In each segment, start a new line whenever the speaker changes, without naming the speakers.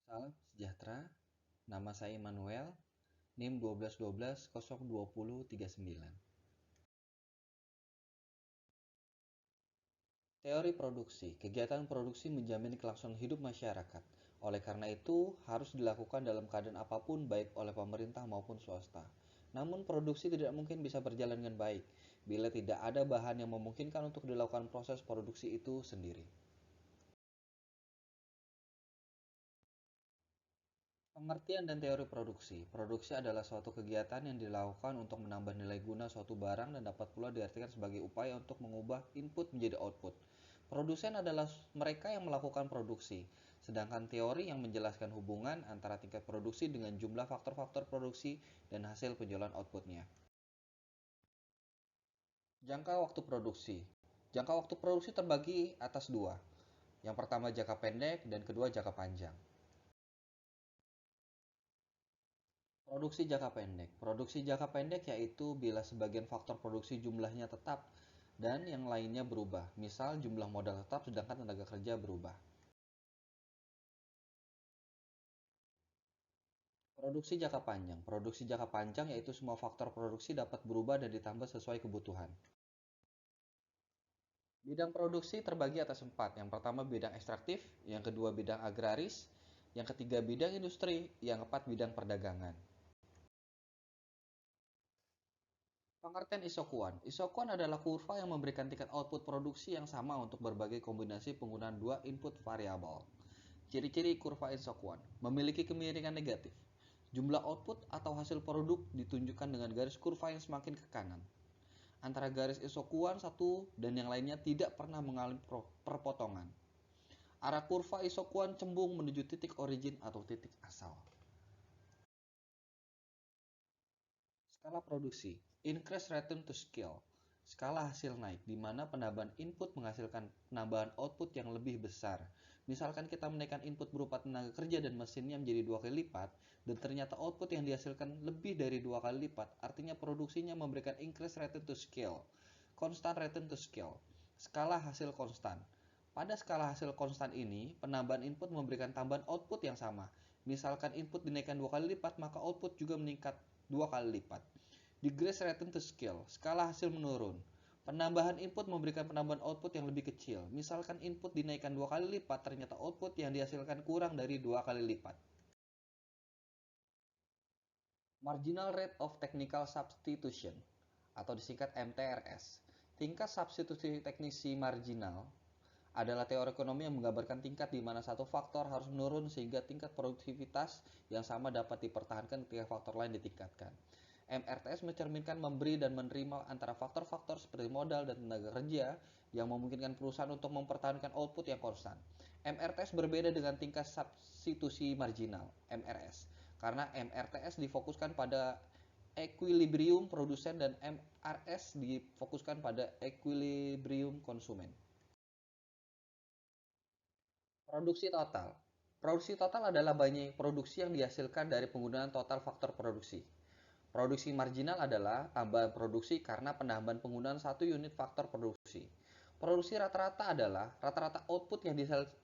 Salam sejahtera, nama saya Immanuel, NIM 121202039. Teori produksi, kegiatan produksi menjamin kelangsungan hidup masyarakat. Oleh karena itu, harus dilakukan dalam keadaan apapun baik oleh pemerintah maupun swasta. Namun produksi tidak mungkin bisa berjalan dengan baik bila tidak ada bahan yang memungkinkan untuk dilakukan proses produksi itu sendiri. Pengertian dan teori produksi. Produksi adalah suatu kegiatan yang dilakukan untuk menambah nilai guna suatu barang dan dapat pula diartikan sebagai upaya untuk mengubah input menjadi output. Produsen adalah mereka yang melakukan produksi, sedangkan teori yang menjelaskan hubungan antara tingkat produksi dengan jumlah faktor-faktor produksi dan hasil penjualan outputnya. Jangka waktu produksi. Jangka waktu produksi terbagi atas dua. Yang pertama jangka pendek dan kedua jangka panjang. Produksi jangka pendek. Produksi jangka pendek yaitu bila sebagian faktor produksi jumlahnya tetap dan yang lainnya berubah. Misal jumlah modal tetap sedangkan tenaga kerja berubah. Produksi jangka panjang. Produksi jangka panjang yaitu semua faktor produksi dapat berubah dan ditambah sesuai kebutuhan. Bidang produksi terbagi atas empat. Yang pertama bidang ekstraktif, yang kedua bidang agraris, yang ketiga bidang industri, yang keempat bidang perdagangan. Pengertian isokuan. Isokuan adalah kurva yang memberikan tingkat output produksi yang sama untuk berbagai kombinasi penggunaan dua input variabel. Ciri-ciri kurva isokuan. Memiliki kemiringan negatif. Jumlah output atau hasil produk ditunjukkan dengan garis kurva yang semakin ke kanan. Antara garis isokuan satu dan yang lainnya tidak pernah mengalami perpotongan. Arah kurva isokuan cembung menuju titik origin atau titik asal. Skala produksi. Increase return to scale. Skala hasil naik, di mana penambahan input menghasilkan penambahan output yang lebih besar. Misalkan kita menaikkan input berupa tenaga kerja dan mesinnya menjadi 2 kali lipat, dan ternyata output yang dihasilkan lebih dari 2 kali lipat, artinya produksinya memberikan increase return to scale. Constant return to scale. Skala hasil konstan. Pada skala hasil konstan ini, penambahan input memberikan tambahan output yang sama. Misalkan input dinaikkan 2 kali lipat, maka output juga meningkat 2 kali lipat. Decrease return to scale, skala hasil menurun. Penambahan input memberikan penambahan output yang lebih kecil. Misalkan input dinaikkan 2 kali lipat, ternyata output yang dihasilkan kurang dari 2 kali lipat. Marginal Rate of Technical Substitution atau disingkat MTRS. Tingkat substitusi teknisi marginal adalah teori ekonomi yang menggambarkan tingkat di mana satu faktor harus menurun sehingga tingkat produktivitas yang sama dapat dipertahankan ketika faktor lain ditingkatkan. MRTS mencerminkan memberi dan menerima antara faktor-faktor seperti modal dan tenaga kerja yang memungkinkan perusahaan untuk mempertahankan output yang konstan. MRTS berbeda dengan tingkat substitusi marginal (MRS) karena MRTS difokuskan pada equilibrium produsen dan MRS difokuskan pada equilibrium konsumen. Produksi total. Produksi total adalah banyak produksi yang dihasilkan dari penggunaan total faktor produksi. Produksi marginal adalah tambahan produksi karena penambahan penggunaan satu unit faktor produksi. Produksi rata-rata adalah rata-rata output yang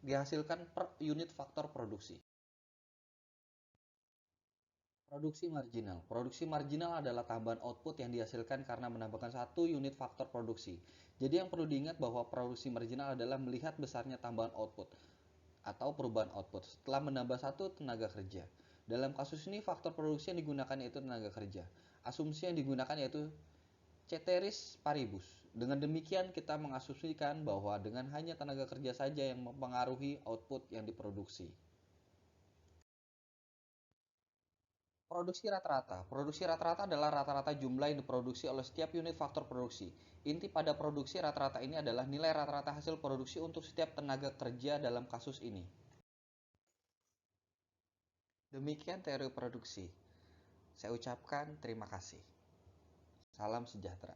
dihasilkan per unit faktor produksi. Produksi marginal. Produksi marginal adalah tambahan output yang dihasilkan karena menambahkan satu unit faktor produksi. Jadi yang perlu diingat bahwa produksi marginal adalah melihat besarnya tambahan output atau perubahan output setelah menambah satu tenaga kerja. Dalam kasus ini faktor produksi yang digunakan yaitu tenaga kerja. Asumsi yang digunakan yaitu ceteris paribus. Dengan demikian kita mengasumsikan bahwa dengan hanya tenaga kerja saja yang mempengaruhi output yang diproduksi. Produksi rata-rata. Produksi rata-rata adalah rata-rata jumlah yang diproduksi oleh setiap unit faktor produksi. Inti pada produksi rata-rata ini adalah nilai rata-rata hasil produksi untuk setiap tenaga kerja dalam kasus ini. Demikian teori produksi. Saya ucapkan terima kasih. Salam sejahtera.